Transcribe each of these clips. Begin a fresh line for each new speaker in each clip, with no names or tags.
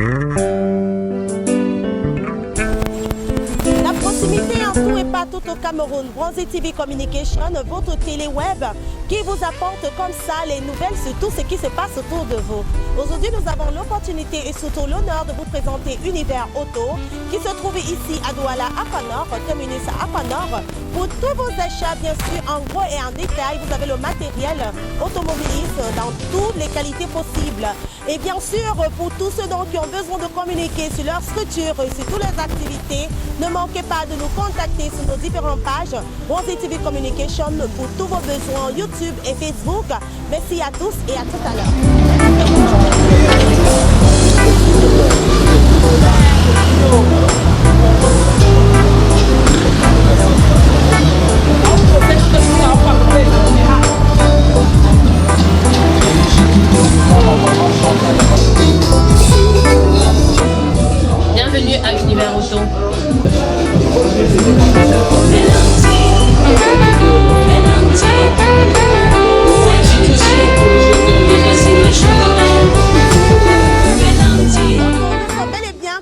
La proximité en tout et partout au Cameroun. Bronzy TV Communication, votre télé web qui vous apporte comme ça les nouvelles sur tout ce qui se passe autour de vous. Aujourd'hui, nous avons l'opportunité et surtout l'honneur de vous présenter Univers Auto qui se trouve ici à Douala, Aquanor, terminus à Aquanor. Pour tous vos achats, bien sûr, en gros et en détail, vous avez le matériel automobiliste dans toutes les qualités possibles. Et bien sûr, pour tous ceux qui ont besoin de communiquer sur leur structure et sur toutes les activités, ne manquez pas de nous contacter sur nos différentes pages Bronzy TV Communication pour tous vos besoins YouTube et Facebook. Merci à tous et à tout à l'heure.
Bienvenue à Univers Auto.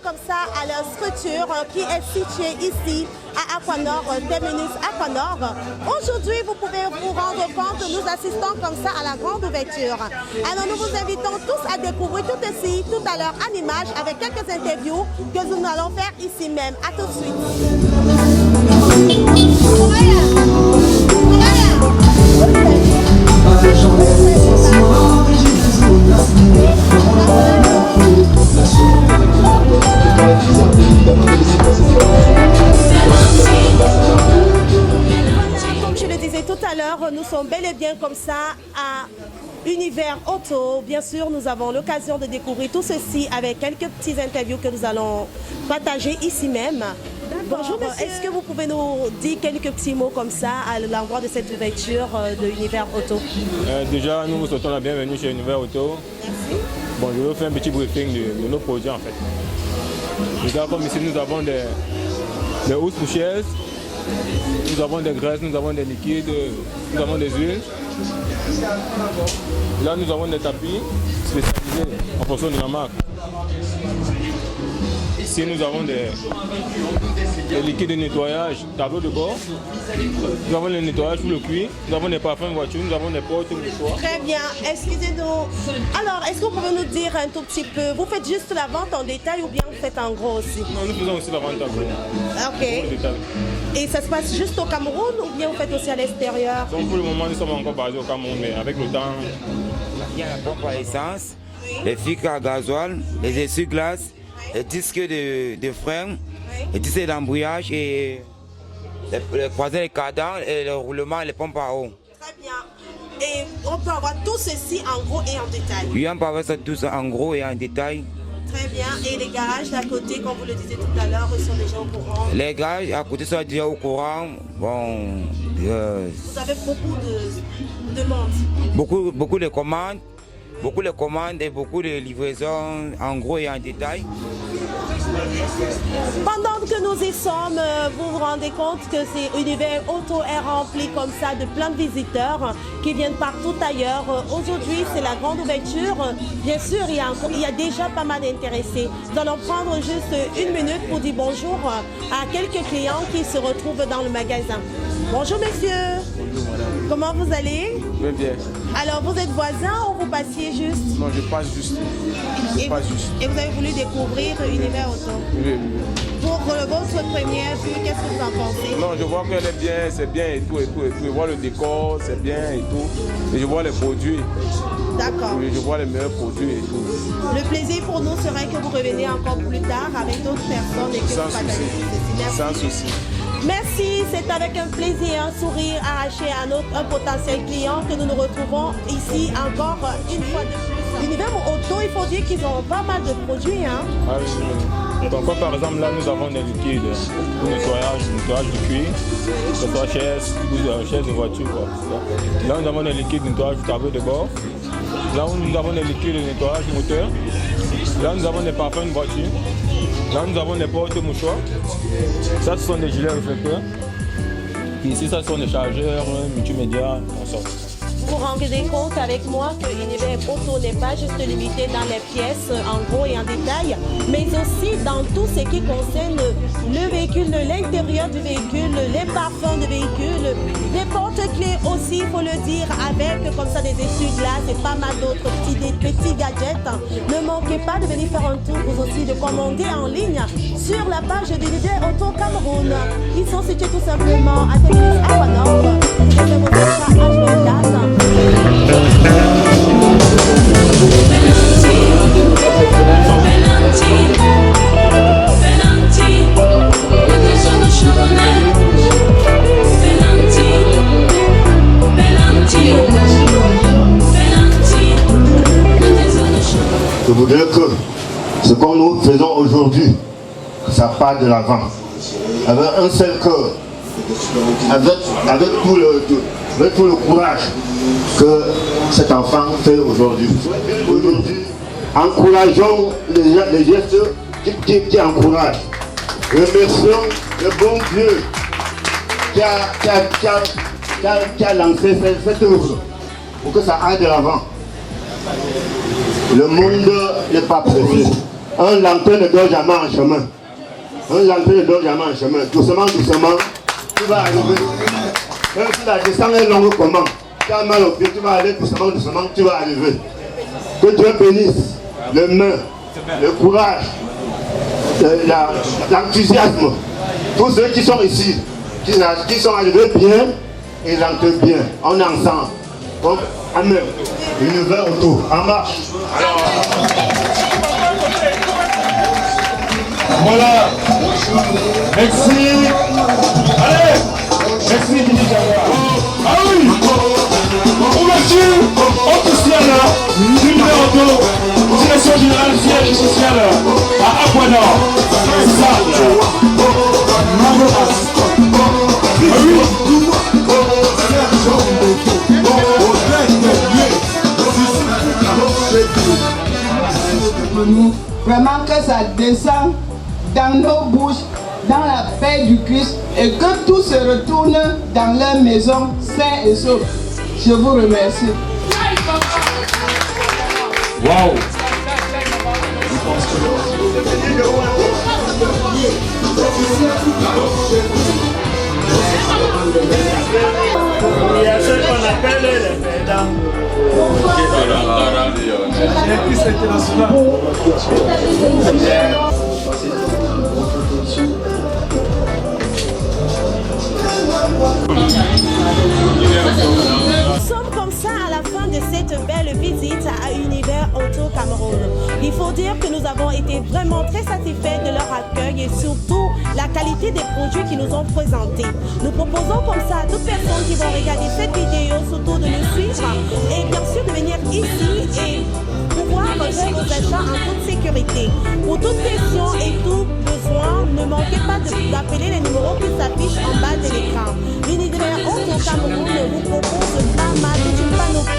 Comme ça à leur structure qui est située ici à Aquanor, terminus Aquanor. Aujourd'hui, vous pouvez vous rendre compte, nous assistons comme ça à la grande ouverture. Alors nous vous invitons tous à découvrir tout ceci tout à l'heure en image avec quelques interviews que nous allons faire ici même. À tout de suite. Comme je le disais tout à l'heure, nous sommes bel et bien comme ça à Univers Auto. Bien sûr, nous avons l'occasion de découvrir tout ceci avec quelques petites interviews que nous allons partager ici même. Bonjour, est-ce que vous pouvez nous dire quelques petits mots comme ça à l'endroit de cette ouverture de Univers Auto?
Déjà, nous vous souhaitons la bienvenue chez Univers Auto.
Merci.
Bon, je vais vous faire un petit briefing de nos produits en fait. Déjà, comme ici, nous avons des housses pour chaises, nous avons des graisses, nous avons des liquides, nous avons des huiles. Là, nous avons des tapis spécialisés en fonction de la marque. Ici, nous avons des liquides de nettoyage, tableau de bord. Nous avons le nettoyage pour le cuir. Nous avons des parfums de voiture. Nous avons des portes mouchoirs.
Très bien. Excusez-nous. Alors, est-ce que vous pouvez nous dire un tout petit peu, vous faites juste la vente en détail ou bien vous faites en gros aussi?
Non, nous faisons aussi la vente en gros.
Ok. Et ça se passe juste au Cameroun ou bien vous faites aussi à l'extérieur?
Donc pour le moment, nous sommes encore basés au Cameroun, mais avec le temps...
Il y a la pompe à essence, les fils à gasoil, les essuie-glaces, les disques de frein, les disques d'embrayage et les croisés, les cardans et le roulement, les pompes à eau.
Très bien. Et on peut avoir tout ceci en gros et en détail?
Oui, on peut avoir ça tous en gros et en détail.
Très bien. Et les garages d'à côté, comme vous le disiez tout à l'heure, ils sont déjà au courant?
Les garages à côté sont déjà au courant. Bon,
vous avez beaucoup de demandes?
Beaucoup de commandes. Beaucoup de commandes et beaucoup de livraisons en gros et en détail.
Pendant que nous y sommes, vous vous rendez compte que cet Univers Auto est rempli comme ça de plein de visiteurs qui viennent partout ailleurs. Aujourd'hui, c'est la grande ouverture. Bien sûr, il y a déjà pas mal d'intéressés. Nous allons prendre juste une minute pour dire bonjour à quelques clients qui se retrouvent dans le magasin. Bonjour messieurs.
Bonjour madame.
Comment vous allez?
Très bien.
Alors vous êtes voisins ou vous passiez juste?
Non, je passe juste.
Et vous avez voulu découvrir Univers Auto?
Oui.
Pour votre première vue, qu'est-ce que vous en pensez?
Non, je vois qu'elle est bien, c'est bien et tout et tout et tout. Je vois le décor, c'est bien et tout. Et je vois les produits.
D'accord.
Oui, je vois les meilleurs produits et tout.
Le plaisir pour nous serait que vous reveniez encore plus tard avec d'autres personnes et que
Sans
vous partagez
souci.
ceci.
Sans souci.
Merci, c'est avec un plaisir, un sourire arraché à un potentiel client que nous nous retrouvons ici encore une fois de plus. Univers Auto, il faut dire qu'ils ont pas mal de produits. Hein?
Ah oui. Donc comme par exemple là nous avons des liquides pour nettoyage du cuir, nettoyage chaise de voiture. Là nous avons des liquides de nettoyage du tableau de bord. Là nous avons des liquides de nettoyage moteur. Là nous avons des parfums de voiture. Là nous avons des portes mouchoirs. Ça ce sont des gilets réflecteurs. Ici ça ce sont des chargeurs multimédia, consorts.
Vous vous rendez compte avec moi que Univers Auto n'est pas juste limité dans les pièces en gros et en détail. dans tout ce qui concerne le véhicule, l'intérieur du véhicule, les parfums du véhicule, les porte-clés aussi, il faut le dire, avec comme ça des essuie-glaces et pas mal d'autres petits gadgets. Ne manquez pas de venir faire un tour, vous aussi, de commander en ligne sur la page de Univers Auto Cameroun. Ils sont situés tout simplement à Télévis Aquanor. Vous avez vos achats H24.
Je voudrais que ce que nous faisons aujourd'hui, ça part de l'avant, avec un seul cœur, avec tout le courage que cet enfant fait aujourd'hui. Aujourd'hui, encourageons les gestes qui encouragent. Remercions le bon Dieu qui a lancé cette œuvre pour que ça aille de l'avant. Le monde n'est pas pressé. Un lanterne ne dort jamais en chemin. Un lanterne ne dort jamais en chemin. Doucement, doucement, tu vas arriver. Même si la descente est longue comment, tu as mal au pied, tu vas aller doucement, doucement, tu vas arriver. Que Dieu bénisse les mains, le courage, l'enthousiasme. Tous ceux qui sont ici, qui sont arrivés bien, ils rentrent bien. On est ensemble. Donc, amen. Univers Auto, en marche.
Voilà. Merci. Allez. Merci, Midi Jaguar. Ah oui. Ouverture officielle. Univers Auto. Direction générale siège social à Aquanor. Ça.
Vraiment que ça descend dans nos bouches, dans la paix du Christ, et que tout se retourne dans leur maison sains et saufs. Je vous remercie.
Waouh.
Il y a ce qu'on appelle les perdants. L'église internationale.
Nous sommes comme ça à la fin de cette belle visite à Univers Auto Cameroun. Il faut dire que nous avons été vraiment très satisfaits de leur accueil et surtout la qualité des produits qu'ils nous ont présentés. Nous proposons comme ça à toutes personnes qui vont regarder cette vidéo surtout de nous suivre et bien sûr de venir ici et pouvoir faire vos achats en toute sécurité. Pour toute question et tout besoin, ne manquez pas d'appeler les numéros qui s'affichent en bas de l'écran. Univers Auto Cameroun vous propose pas mal de panoplie